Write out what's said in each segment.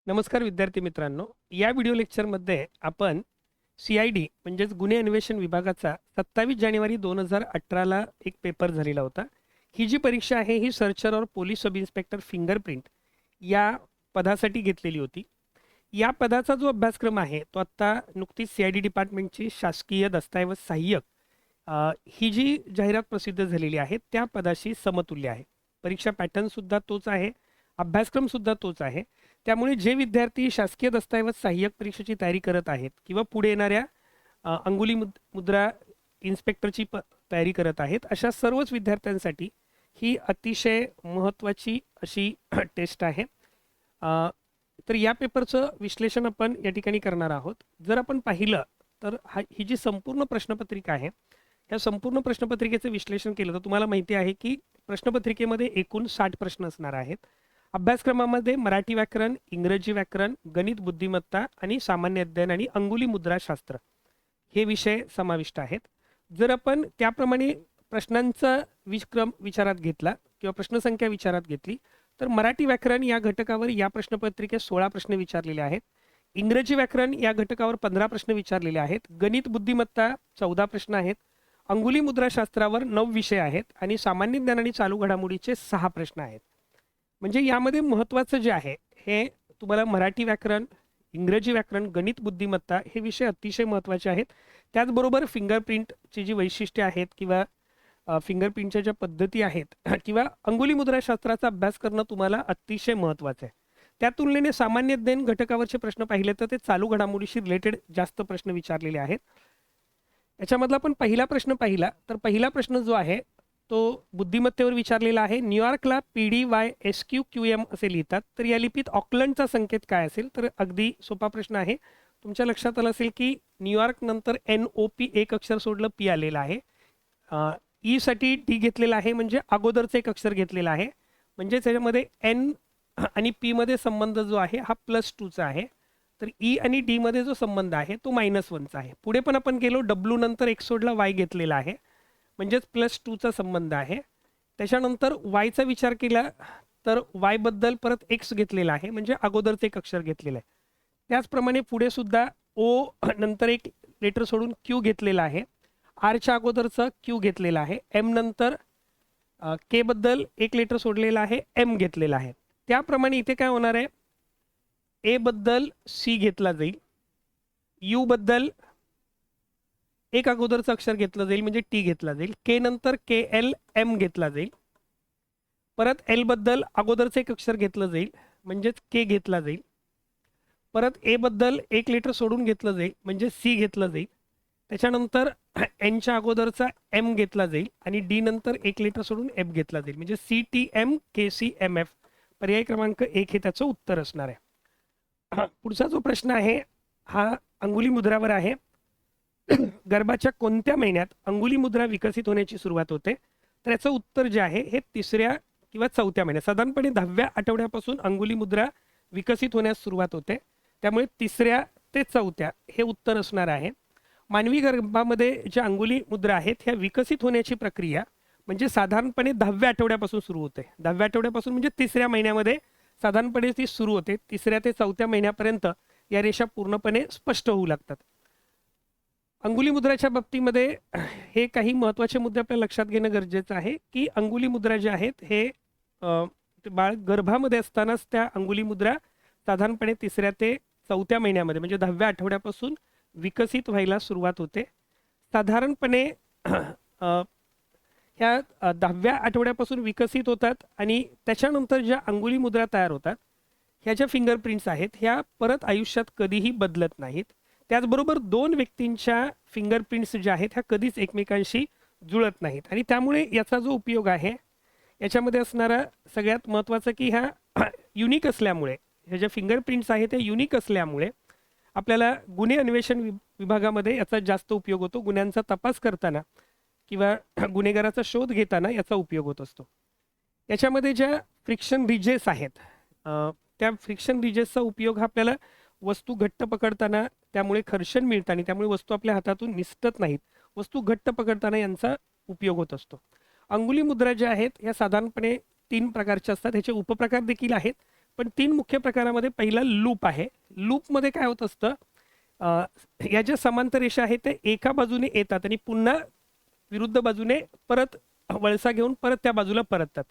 नमस्कार विद्यार्थी मित्रांनो, या व्हिडिओ लेक्चरमध्ये आपण CID म्हणजेच गुन्हे अन्वेषण विभागाचा 27 जानेवारी 2018ला एक पेपर झालेला होता. ही जी परीक्षा आहे ही सर्चर और पोलीस सब इन्स्पेक्टर फिंगरप्रिंट या पदासाठी घेतलेली होती. या पदाचा जो अभ्यासक्रम आहे तो आत्ता नुकतीच CID डिपार्टमेंटची शासकीय दस्तऐवज सहाय्यक ही जी जाहिरात प्रसिद्ध झालेली आहे त्या पदाशी समतुल्य आहे. परीक्षा पॅटर्नसुद्धा तोच आहे, अभ्यासक्रमसुद्धा तोच आहे. त्यामुळे जे विद्यार्थी शासकीय दस्तऐवज सहाय्यक परीक्षेची तयारी करत आहेत किंवा पुढे येणाऱ्या अंगुली मुद्रा इन्स्पेक्टरची तयारी करत आहेत अशा सर्वच विद्यार्थ्यांसाठी ही अतिशय महत्त्वाची अशी टेस्ट आहे. तर या पेपरचं विश्लेषण आपण या ठिकाणी करणार आहोत. जर आपण पाहिलं तर ही जी संपूर्ण प्रश्नपत्रिका आहे ह्या संपूर्ण प्रश्नपत्रिकेचं विश्लेषण केलं तर तुम्हाला माहिती आहे की प्रश्नपत्रिकेमध्ये एकूण 60 प्रश्न असणार आहेत. अभ्यासक्रमामध्ये मराठी व्याकरण, इंग्रजी व्याकरण, गणित बुद्धिमत्ता आणि सामान्य अध्ययन आणि अंगुली मुद्राशास्त्र हे विषय समाविष्ट आहेत. जर आपण त्याप्रमाणे प्रश्नांचा विक्रम विचारात घेतला किंवा प्रश्नसंख्या विचारात घेतली तर मराठी व्याकरण या घटकावर या प्रश्नपत्रिकेत 16 प्रश्न विचारलेले आहेत. इंग्रजी व्याकरण या घटकावर 15 प्रश्न विचारलेले आहेत. गणित बुद्धिमत्ता 14 प्रश्न आहेत. अंगुली मुद्राशास्त्रावर 9 विषय आहेत आणि सामान्य ज्ञान आणि चालू घडामोडीचे 6 प्रश्न आहेत. म्हणजे यामध्ये महत्त्वाचं जे आहे हे तुम्हाला मराठी व्याकरण, इंग्रजी व्याकरण, गणित बुद्धिमत्ता हे विषय अतिशय महत्त्वाचे आहेत. त्याचबरोबर फिंगरप्रिंटची जी वैशिष्ट्ये आहेत किंवा फिंगरप्रिंटच्या ज्या पद्धती आहेत किंवा अंगुली मुद्राशास्त्राचा अभ्यास करणं तुम्हाला अतिशय महत्त्वाचं आहे. त्या तुलनेने सामान्य ज्ञान घटकावरचे प्रश्न पाहिले तर ते चालू घडामोडीशी रिलेटेड जास्त प्रश्न विचारलेले आहेत. याच्यामधला आपण पहिला प्रश्न पाहिला तर पहिला प्रश्न जो आहे तो बुद्धिमत्तेवर विचारलेला आहे. न्यूयॉर्कला PDYSQQM असे लिहितात तर या लिपीत ऑकलंडचा संकेत काय असेल? तर अगदी सोपा प्रश्न आहे. तुमच्या लक्षात आलं असेल की न्यूयॉर्क नंतर NOP एक अक्षर सोडलं P आलेलं आहे. ई साठी D घेतलेला आहे म्हणजे अगोदरचं एक अक्षर घेतलेलं आहे. म्हणजे त्याच्यामध्ये N आणि P मध्ये संबंध जो आहे हा +2चा आहे. तर E आणि D मध्ये जो संबंध आहे तो -1चा आहे. पुढे पण आपण गेलो W नंतर एक सोडला Y घेतलेला आहे म्हणजेच +2चा संबंध आहे. त्याच्यानंतर वायचा विचार केला तर वाय बद्दल परत एक्स घेतलेला आहे म्हणजे अगोदरचं एक अक्षर घेतलेलं आहे. त्याचप्रमाणे पुढे सुद्धा ओ नंतर एक लेटर सोडून क्यू घेतलेला आहे. आरच्या अगोदरचं क्यू घेतलेला आहे. एम नंतर के बद्दल एक लेटर सोडलेला आहे, एम घेतलेला आहे. त्याप्रमाणे इथे काय होणार आहे, ए बद्दल सी घेतला जाईल, यू बद्दल एक अगोदरचं अक्षर घेतलं जाईल म्हणजे टी घेतला जाईल, के नंतर KLM घेतला जाईल, परत एल बद्दल अगोदरचं एक अक्षर घेतलं जाईल म्हणजेच के घेतला जाईल, परत ए बद्दल एक लेटर सोडून घेतलं जाईल म्हणजे सी घेतलं जाईल, त्याच्यानंतर एनच्या अगोदरचा एम घेतला जाईल आणि डी नंतर एक लेटर सोडून एफ घेतला जाईल म्हणजे CTM KCMF. पर्याय क्रमांक 1 हे त्याचं उत्तर असणार आहे. पुढचा जो प्रश्न आहे हा अंगुली मुद्रावर आहे. गर्भाच्या कोणत्या महिन्यात अंगुली मुद्रा विकसित होण्याची सुरुवात होते? तर याचं उत्तर जे आहे हे 3ऱ्या किंवा 4थ्या महिन्यात, साधारणपणे 10व्या आठवड्यापासून अंगुली मुद्रा विकसित होण्यास सुरुवात होते. त्यामुळे 3ऱ्या ते 4थ्या हे उत्तर असणार आहे. मानवी गर्भामध्ये ज्या अंगुली मुद्रा आहेत ह्या विकसित होण्याची प्रक्रिया म्हणजे साधारणपणे 10व्या आठवड्यापासून सुरू होते. 10व्या आठवड्यापासून म्हणजे 3ऱ्या महिन्यामध्ये साधारणपणे ती सुरू होते. 3ऱ्या ते 4थ्या महिन्यापर्यंत या रेषा पूर्णपणे स्पष्ट होऊ लागतात. अंगुली मुद्राच्या बाबतीमध्ये हे काही महत्त्वाचे मुद्दे आपल्याला लक्षात घेणं गरजेचं आहे की अंगुली मुद्रा ज्या आहेत हे बाळ गर्भामध्ये असतानाच त्या अंगुली मुद्रा साधारणपणे 3ऱ्या ते 4थ्या महिन्यामध्ये म्हणजे 10व्या आठवड्यापासून विकसित व्हायला सुरुवात होते. साधारणपणे ह्या 10व्या आठवड्यापासून विकसित होतात आणि त्याच्यानंतर ज्या अंगुली मुद्रा तयार होतात ह्या ज्या फिंगरप्रिंट्स आहेत ह्या परत आयुष्यात कधीही बदलत नाहीत. त्याचबरोबर 2 व्यक्तींच्या फिंगरप्रिंट्स ज्या आहेत ह्या कधीच एकमेकांशी जुळत नाहीत आणि त्यामुळे याचा जो उपयोग आहे याच्यामध्ये असणारा सगळ्यात महत्त्वाचं की ह्या युनिक असल्यामुळे ह्या ज्या फिंगरप्रिंट्स आहेत त्या युनिक असल्यामुळे आपल्याला गुन्हे अन्वेषण विभागामध्ये याचा जास्त उपयोग होतो. गुन्ह्यांचा तपास करताना किंवा गुन्हेगाराचा शोध घेताना याचा उपयोग होत असतो. याच्यामध्ये ज्या फ्रिक्शन रिजेस आहेत त्या फ्रिक्शन रिजेसचा उपयोग हा आपल्याला वस्तू घट्ट पकडताना त्यामुळे घर्षण मिळतं आणि त्यामुळे वस्तू आपल्या हातातून निसटत नाहीत, वस्तू घट्ट पकडताना यांचा उपयोग होत असतो. अंगुली मुद्रा ज्या आहेत या साधारणपणे 3 प्रकारच्या असतात. ह्याचे उपप्रकार देखील आहेत पण 3 मुख्य प्रकारामध्ये पहिला लूप आहे. लूपमध्ये काय होत असतं, या ज्या समांतर रेषा आहेत त्या एका बाजूने येतात आणि पुन्हा विरुद्ध बाजूने परत वळसा घेऊन परत त्या बाजूला परततात.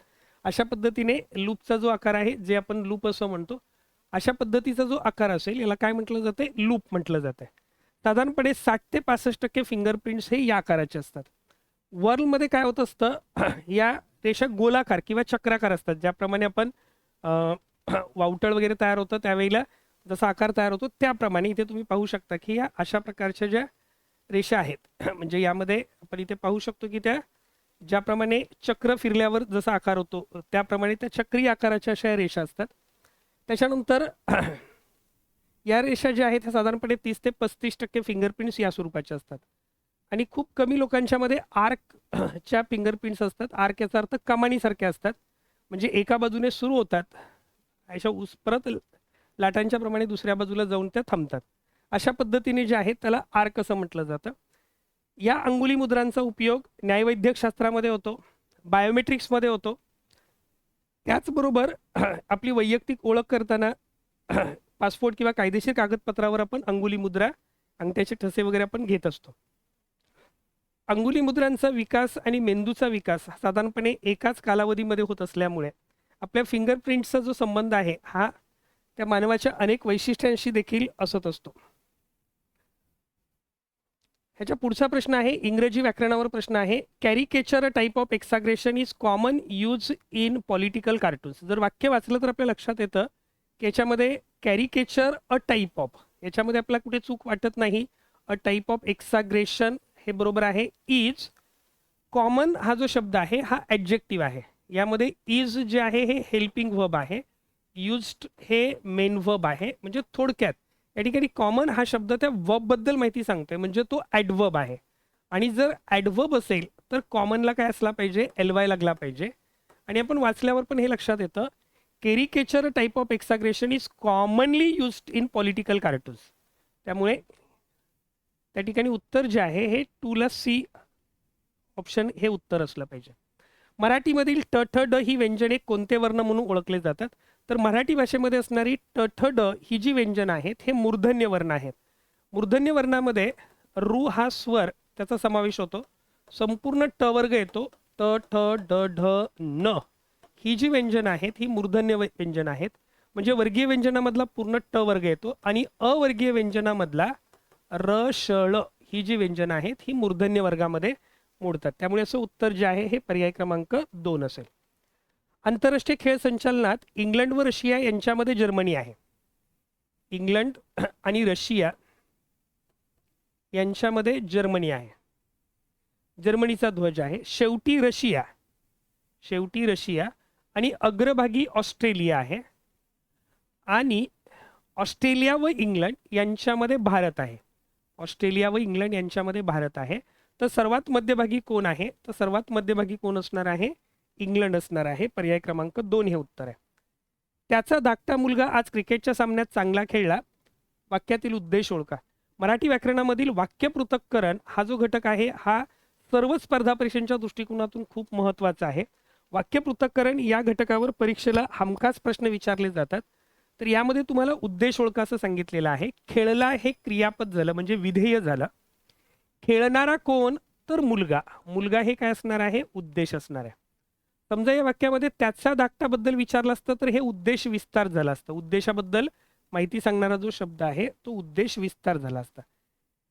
अशा पद्धतीने लूपचा जो आकार आहे, जे आपण लूप असं म्हणतो, अशा पद्धतीचा जो आकार असेल याला काय म्हटलं जाते, लूप म्हटलं जाते. साधारणपणे 60 ते 65% फिंगरप्रिंट्स हे या आकाराचे असतात. वर्लमध्ये काय होत असतं, या रेषा गोलाकार किंवा चक्राकार असतात. ज्याप्रमाणे आपण वावटळ वगैरे तयार होतं त्यावेळेला जसा आकार तयार होतो त्याप्रमाणे इथे तुम्ही पाहू शकता की या अशा प्रकारच्या ज्या रेषा आहेत म्हणजे यामध्ये आपण इथे पाहू शकतो की त्या ज्याप्रमाणे चक्र फिरल्यावर जसा आकार होतो त्याप्रमाणे त्या चक्री आकाराच्या अशा रेषा असतात. त्याच्यानंतर या रेषा ज्या आहेत ह्या साधारणपणे 30 ते 35% फिंगरप्रिंट्स या स्वरूपाच्या असतात आणि खूप कमी लोकांच्यामध्ये आर्कच्या फिंगरप्रिंट्स असतात. आर्क याचा अर्थ कमानीसारख्या असतात, म्हणजे एका बाजूने सुरू होतात अशा परत लाटांच्या प्रमाणे दुसऱ्या बाजूला जाऊन त्या थांबतात. अशा पद्धतीने जे आहेत त्याला आर्क असं म्हटलं जातं. या अंगुली मुद्रांचा उपयोग न्यायवैद्यक शास्त्रामध्ये होतो, बायोमेट्रिक्समध्ये होतो. त्याचबरोबर आपली वैयक्तिक ओळख करताना पासपोर्ट किंवा कायदेशीर कागदपत्रावर आपण अंगुली मुद्रा, अंगठ्याचे ठसे वगैरे आपण घेत असतो. अंगुली मुद्रांचा विकास आणि मेंदूचा विकास साधारणपणे एकाच कालावधीमध्ये होत असल्यामुळे आपल्या फिंगरप्रिंट्सचा जो संबंध आहे हा त्या मानवाच्या अनेक वैशिष्ट्यांशी देखील असत असतो. ह्याच्या पुढचा प्रश्न आहे, इंग्रजी व्याकरणावर प्रश्न आहे. Caricature a type of exaggeration is common use in political cartoons. जर वाक्य वाचलं तर आपल्या लक्षात येतं की याच्यामध्ये कॅरिकेचर अ टाईप ऑफ, याच्यामध्ये आपल्याला कुठे चूक वाटत नाही. अ टाईप ऑफ एक्साग्रेशन हे बरोबर आहे. इज कॉमन हा जो शब्द आहे हा ॲडजेक्टिव्ह आहे. यामध्ये इज जे आहे हे हेल्पिंग वर्ब आहे, यूज्ड हे मेन वर्ब आहे. म्हणजे थोडक्यात या ठिकाणी कॉमन हा शब्द त्या वर्बबद्दल माहिती सांगतोय, म्हणजे तो ॲडवर्ब आहे. आणि जर ॲडवर्ब असेल तर कॉमनला काय असला पाहिजे, एलवाय लागला पाहिजे. आणि आपण वाचल्यावर पण हे लक्षात येतं, caricature type of exaggeration is commonly used in political cartoons. त्यामुळे त्या ठिकाणी उत्तर जे आहे हे 2ला सी ऑप्शन हे उत्तर असलं पाहिजे. मराठीमधील ट ठ ड ही व्यंजने कोणते वर्ण म्हणून ओळखले जातात? तर मराठी भाषेमध्ये असणारी ट ठ ड ही जी व्यंजनं आहेत हे मूर्धन्य वर्ण आहेत. मूर्धन्य वर्णामध्ये रू हा स्वर त्याचा समावेश होतो. संपूर्ण ट वर्ग येतो. त ठ ड ढ न ही जी व्यंजनं आहेत ही मूर्धन्य व्यंजन आहेत. म्हणजे वर्गीय व्यंजनामधला पूर्ण ट वर्ग येतो आणि अवर्गीय व्यंजनामधला र श ळ ही जी व्यंजनं आहेत ही मूर्धन्य वर्गामध्ये मोडतात. त्यामुळे असं उत्तर जे आहे हे पर्याय क्रमांक 2 असेल. आंतरराष्ट्रीय खेळ संचालनात इंग्लंड व रशिया यांच्यामध्ये जर्मनी आहे. इंग्लंड आणि रशिया यांच्यामध्ये जर्मनी आहे. जर्मनीचा ध्वज आहे. शेवटी रशिया आणि अग्रभागी ऑस्ट्रेलिया आहे. आणि ऑस्ट्रेलिया व इंग्लंड यांच्यामध्ये भारत आहे. ऑस्ट्रेलिया व इंग्लंड यांच्यामध्ये भारत आहे. तर सर्वात मध्यभागी कोण आहे? तर सर्वात मध्यभागी कोण असणार आहे? इंग्लंड असणार आहे. पर्याय क्रमांक 2 हे उत्तर आहे. त्याचा धाकटा मुलगा आज क्रिकेटच्या सामन्यात चांगला खेळला. वाक्यातील उद्देश ओळखा. मराठी व्याकरणामधील वाक्य पृथक्करण हा जो घटक आहे हा सर्व स्पर्धा परीक्षांच्या दृष्टिकोनातून खूप महत्त्वाचा आहे. वाक्य पृथक्करण या घटकावर परीक्षेला हमखास प्रश्न विचारले जातात. तर यामध्ये तुम्हाला उद्देश ओळखा असं सांगितलेलं आहे. खेळला हे क्रियापद झालं म्हणजे विधेय झालं. खेळणारा कोण? तर मुलगा. मुलगा हे काय असणार आहे? उद्देश असणार आहे. समजा या वाक्यामध्ये त्याचा धाकटाबद्दल विचारलं असतं तर हे उद्देश विस्तार झाला असतं. उद्देशाबद्दल माहिती सांगणारा जो शब्द आहे तो उद्देश विस्तार झाला असता.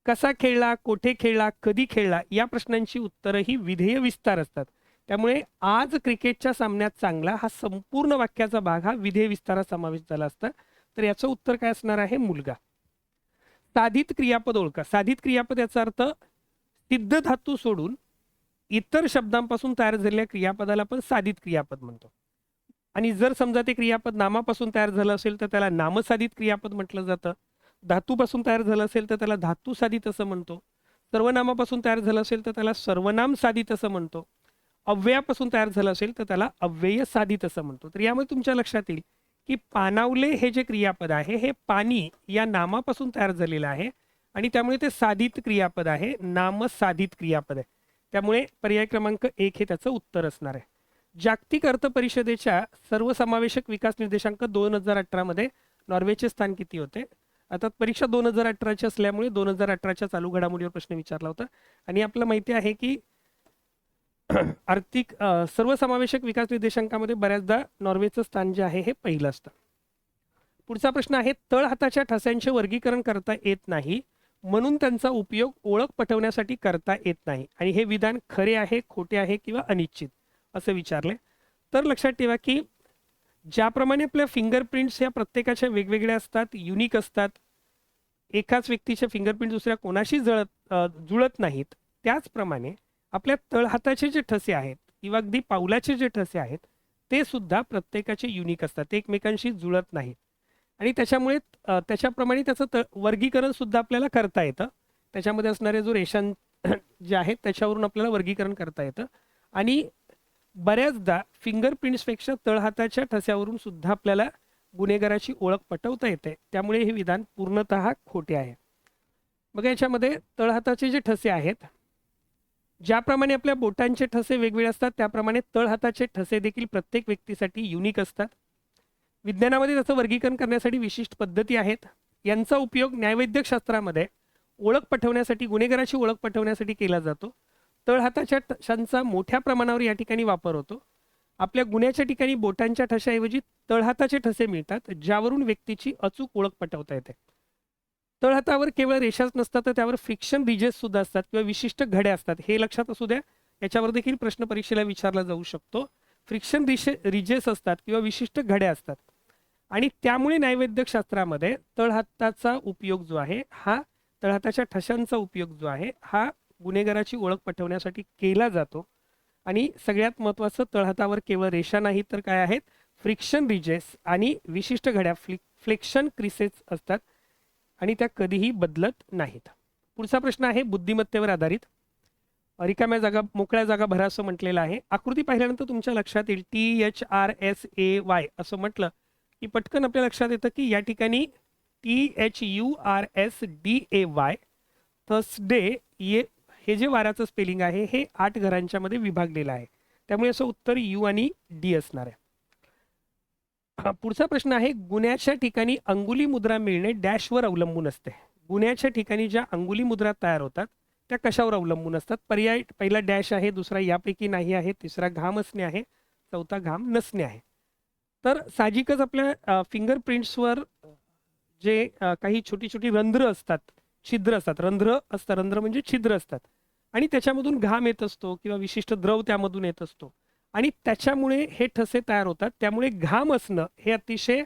कसा खेळला, कोठे खेळला, कधी खेळला या प्रश्नांची उत्तरं ही विधेय विस्तार असतात. त्यामुळे आज क्रिकेटच्या सामन्यात चांगला हा संपूर्ण वाक्याचा भाग हा विधेय विस्तारात समावेश झाला असता. तर याचं उत्तर काय असणार आहे? मुलगा. साधित क्रियापद ओळखा. साधित क्रियापद याचा अर्थ सिद्ध धातू सोडून इतर शब्दांपासून तयार झालेल्या क्रियापदाला आपण साधित क्रियापद म्हणतो. आणि जर समजा ते क्रियापद नामापासून तयार झालं असेल तर त्याला नामसाधित क्रियापद म्हटलं जातं. धातूपासून तयार झालं असेल तर त्याला धातू साधित असं म्हणतो. सर्वनामापासून तयार झालं असेल तर त्याला सर्वनाम साधित असं म्हणतो. अव्ययापासून तयार झालं असेल तर त्याला अव्यय साधित असं म्हणतो. तर यामुळे तुमच्या लक्षात येईल की पानावले हे जे क्रियापद आहे हे पाणी या नामापासून तयार झालेलं आहे आणि त्यामुळे ते साधित क्रियापद आहे, नामसाधित क्रियापद आहे. त्यामुळे पर्याय क्रमांक 1 हे त्याचं उत्तर असणार आहे. जागतिक अर्थ परिषदेच्या सर्वसमावेशक विकास निर्देशांक 2018 मध्ये नॉर्वेचे स्थान किती होते? आता परीक्षा 2018ची असल्यामुळे 2018च्या चालू घडामोडीवर प्रश्न विचारला होता. आणि आपल्याला माहिती आहे की आर्थिक सर्वसमावेशक विकास निर्देशांकामध्ये बऱ्याचदा नॉर्वेचं स्थान जे आहे हे पहिलं असतं. पुढचा प्रश्न आहे, तळहाताच्या ठस्यांचे वर्गीकरण करता येत नाही म्हणून त्यांचा उपयोग ओळख पटवण्यासाठी करता येत नाही, आणि हे विधान खरे आहे, खोटे आहे किंवा अनिश्चित असं विचारले. तर लक्षात ठेवा की ज्याप्रमाणे आपल्या फिंगरप्रिंट्स ह्या प्रत्येकाच्या वेगवेगळ्या असतात, युनिक असतात, एकाच व्यक्तीच्या फिंगरप्रिंट दुसऱ्या कोणाशी जुळत नाहीत, त्याचप्रमाणे आपल्या तळहाताचे जे ठसे आहेत किंवा अगदी पावलाचे जे ठसे आहेत ते सुद्धा प्रत्येकाचे युनिक असतात, ते एकमेकांशी जुळत नाहीत. आणि त्याच्यामुळे त्याच्याप्रमाणे त्याचं वर्गीकरण सुद्धा आपल्याला करता येतं. त्याच्यामध्ये असणारे जो रेषां जे आहेत त्याच्यावरून आपल्याला वर्गीकरण करता येतं. आणि बऱ्याचदा फिंगरप्रिंट्सपेक्षा तळहाताच्या ठस्यावरून सुद्धा आपल्याला गुन्हेगाराची ओळख पटवता येते. त्यामुळे हे विधान पूर्णतः खोटे आहे. बघा, याच्यामध्ये तळहाताचे जे ठसे आहेत, ज्याप्रमाणे आपल्या बोटांचे ठसे वेगवेगळे असतात त्याप्रमाणे तळहाताचे ठसे देखील प्रत्येक व्यक्तीसाठी युनिक असतात. विज्ञानामध्ये त्याचं वर्गीकरण करण्यासाठी विशिष्ट पद्धती आहेत. यांचा उपयोग न्यायवैद्यक शास्त्रामध्ये ओळख पटवण्यासाठी, गुन्हेगाराची ओळख पटवण्यासाठी केला जातो. तळहाताच्या ठशांचा मोठ्या प्रमाणावर या ठिकाणी वापर होतो. आपल्या गुन्ह्याच्या ठिकाणी बोटांच्या ठशाऐवजी तळहाताचे ठसे मिळतात, ज्यावरून व्यक्तीची अचूक ओळख पटवता येते. तळहातावर केवळ रेषाच नसतात तर त्यावर फ्रिक्शन रिजेस सुद्धा असतात किंवा विशिष्ट घड्या असतात. हे लक्षात असू द्या, याच्यावर देखील प्रश्न परीक्षेला विचारला जाऊ शकतो. फ्रिक्शन रिजेस असतात किंवा विशिष्ट घड्या असतात, आणि त्यामुळे न्यायवैद्यक शास्त्रामध्ये तळहाताचा उपयोग जो आहे, हा तळहाताच्या ठशांचा उपयोग जो आहे हा गुन्हेगाराची ओळख पटवण्यासाठी केला जातो. आणि सगळ्यात महत्त्वाचं, तळहातावर केवळ रेषा नाही तर काय आहेत, फ्रिक्शन रिजेस आणि विशिष्ट घड्या फ्लेक्शन क्रिसेस असतात, आणि त्या कधीही बदलत नाहीत. पुढचा प्रश्न आहे बुद्धिमत्तेवर आधारित. रिकाम्या जागा मोकळ्या जागा भरा असं म्हटलेलं आहे. आकृती पाहिल्यानंतर तुमच्या लक्षात येईल THRSAY असं म्हटलं की पटकन आपल्या लक्षात येतं की या ठिकाणी THURSDAY थर्सडे हे जे वाराचं स्पेलिंग आहे हे 8 घरांच्या मध्ये विभागलेलं आहे. त्यामुळे असं उत्तर U आणि D असणार आहे. पुढचा प्रश्न आहे, गुन्ह्याच्या ठिकाणी अंगुली मुद्रा मिळणे डॅशवर अवलंबून असते. गुन्ह्याच्या ठिकाणी ज्या अंगुली मुद्रा तयार होतात त्या कशावर अवलंबून असतात? पर्याय, पहिला डॅश आहे, दुसरा यापैकी नाही आहे, तिसरा घाम असणे आहे, चौथा घाम नसणे आहे. तर साहजिकच आपल्या फिंगरप्रिंट्सवर जे काही छोटी छोटी रंध्र असतात, छिद्र असतात, रंध्र म्हणजे छिद्र असतात, आणि त्याच्यामधून घाम येत असतो किंवा विशिष्ट द्रव त्यामधून येत असतो, आणि त्याच्यामुळे हे ठसे तयार होतात. त्यामुळे घाम असणं हे अतिशय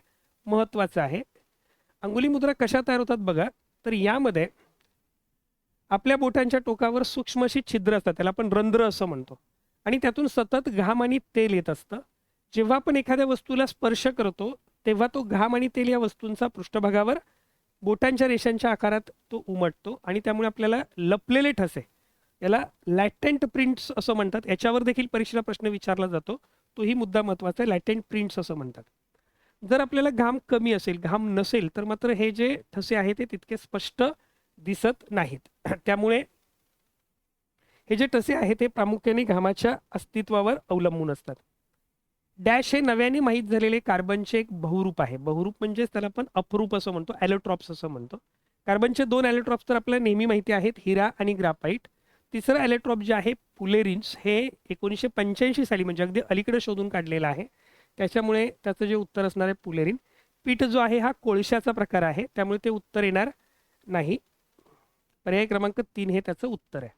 महत्त्वाचं आहे. अंगुली मुद्रा कशा तयार होतात बघा, तर यामध्ये आपल्या बोटांच्या टोकावर सूक्ष्म अशी छिद्र असतात, त्याला आपण रंध्र असं म्हणतो, आणि त्यातून सतत घाम आणि तेल येत असतं. जेव्हा आपण एखाद्या वस्तूला स्पर्श करतो तेव्हा तो घाम आणि तेल या वस्तूंचा पृष्ठभागावर बोटांच्या रेषांच्या आकारात तो उमटतो, आणि त्यामुळे आपल्याला लपलेले ठसे, याला लॅटेंट प्रिंट्स असं म्हणतात, याच्यावर देखील परीक्षेला प्रश्न विचारला जातो. तोही मुद्दा महत्त्वाचा आहे, लॅटेंट प्रिंट्स असं म्हणतात. जर आपल्याला घाम कमी असेल, घाम नसेल, तर मात्र हे जे ठसे आहेत ते तितके स्पष्ट दिसत नाहीत. त्यामुळे हे जे ठसे आहेत ते प्रामुख्याने घामाच्या अस्तित्वावर अवलंबून असतात. डॅश हे नव्याने माहीत झालेले कार्बनचे एक बहुरूप आहे. बहुरूप म्हणजेच त्याला आपण अपरूप असं म्हणतो, ॲलोट्रॉप्स असं म्हणतो. कार्बनचे 2 ॲलोट्रॉप्स तर आपल्याला नेहमी माहिती आहेत, हिरा आणि ग्राफाईट. तिसरं ॲलोट्रॉप जे आहे पुलेरिन्स, हे 1985 साली म्हणजे अगदी अलीकडे शोधून काढलेलं आहे. त्याच्यामुळे त्याचं जे उत्तर असणार आहे पुलेरिन. पीठ जो आहे हा कोळशाचा प्रकार आहे, त्यामुळे ते उत्तर येणार नाही. पर्याय क्रमांक 3 हे त्याचं उत्तर आहे.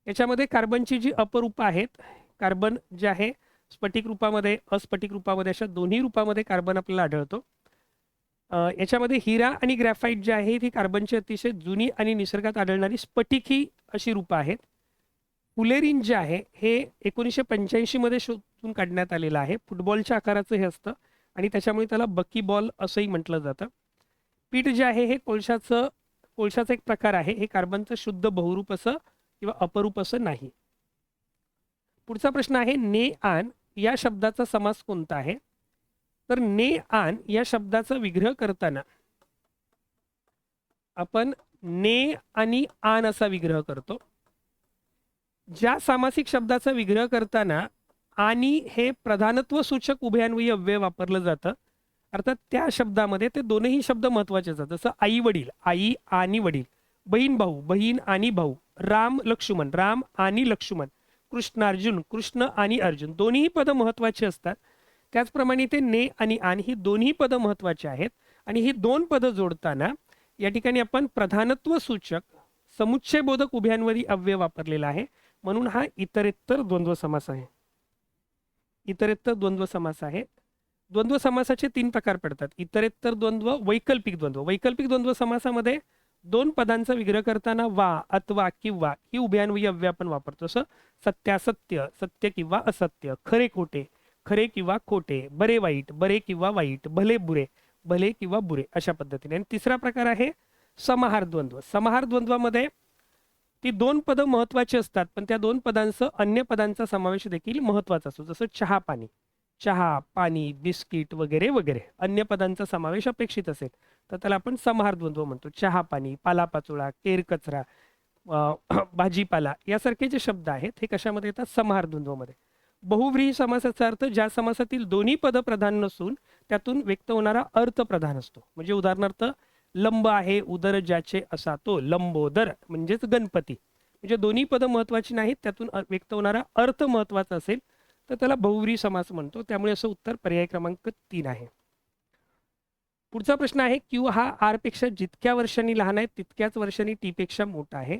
याच्यामध्ये कार्बनची जी अपरूपं आहेत, कार्बन जे आहे स्फटिक रूपामध्ये, अस्फटिक रूपामध्ये, अशा दोन्ही रूपामध्ये कार्बन आपल्याला आढळतो. याच्यामध्ये हिरा आणि ग्रॅफाईट जे आहे ती कार्बनची अतिशय जुनी आणि निसर्गात आढळणारी स्फटिक ही अशी रूपं आहेत. पुलेरिन जे आहे हे 1985 मध्ये शोधून काढण्यात आलेलं आहे. फुटबॉलच्या आकाराचं हे असतं, आणि त्याच्यामुळे त्याला बकी बॉल असंही म्हटलं जातं. पीठ जे आहे हे कोळशाचा एक प्रकार आहे. हे कार्बनचं शुद्ध बहुरूप असं किंवा अपरूप असं नाही. पुढचा प्रश्न आहे, ने आन या शब्दाचा समास कोणता आहे? तर ने आन या शब्दाचा विग्रह करताना आपण ने आणि आन असा विग्रह करतो. ज्या सामासिक शब्दाचा विग्रह करताना आणि हे प्रधानत्व सूचक उभयान्वयी अव्यय वापरलं जातं. अर्थात त्या शब्दामध्ये ते दोनही शब्द महत्वाचे असतात. जसं आई वडील, आई आणि वडील, बहीण भाऊ, बहीण आणि भाऊ, राम लक्ष्मण, राम आणि लक्ष्मण, कृष्ण अर्जुन, कृष्ण आणि अर्जुन, दोन्ही पदं महत्वाची असतात. त्याचप्रमाणे ते ने आणि आन ही दोन्ही पदं महत्वाची आहेत. आणि ही दोन पदं जोडताना या ठिकाणी आपण प्रधानत्व सूचक समुच्चयबोधक उभयान्वयी अव्यय वापरलेला आहे, म्हणून हा इतरेत्तर द्वंद्व समास आहे. इतरेत्तर द्वंद्व समास आहे. द्वंद्व समासाचे तीन प्रकार पडतात: इतरेत्तर द्वंद्व, वैकल्पिक द्वंद्व. वैकल्पिक द्वंद्व समासामध्ये दोन पदांचा विग्रह करताना वा, अथवा, किंवा ही उभयान्वयी अव्यय आपण वापरतो. जसं सत्यासत्य, सत्य किंवा असत्य, खरे खोटे, खरे किंवा खोटे, बरे वाईट, बरे किंवा वाईट, भले बुरे, भले किंवा बुरे, अशा पद्धतीने. आणि तिसरा प्रकार आहे समाहार द्वंद्व. समाहार द्वंद्वामध्ये ती दोन पदं महत्वाची असतात, पण त्या दोन पदांसह अन्य पदांचा समावेश देखील महत्वाचा असतो. जसं चहा पाणी, चहा पाणी, बिस्किट वगैरे वगैरे अन्य पदांचा समावेश अपेक्षित असेल तर त्याला आपण समाहार द्वंद्व म्हणतो. चहा पाणी, पालापाचोळा, केर कचरा, भाजीपाला यासारखे जे शब्द आहेत हे कशामध्ये येतात? समाहार द्वंद्वामध्ये. बहुव्रीही समासाचा अर्थ ज्या समासातील दोन्ही पदं प्रधान नसून त्यातून व्यक्त होणारा अर्थ प्रधान असतो. म्हणजे उदाहरणार्थ लंब आहे उदर ज्याचे असा तो लंबोदर म्हणजेच गणपती. म्हणजे दोन्ही पदं महत्वाची नाहीत, त्यातून व्यक्त होणारा अर्थ महत्वाचा असेल तर त्याला बहुव्रीही समास म्हणतो. त्यामुळे असं उत्तर पर्याय क्रमांक 3 आहे. पुढचा प्रश्न आहे, क्यू हा आर पेक्षा जितक्या वर्षांनी लहान आहे तितक्याच वर्षांनी टी पेक्षा मोठा आहे.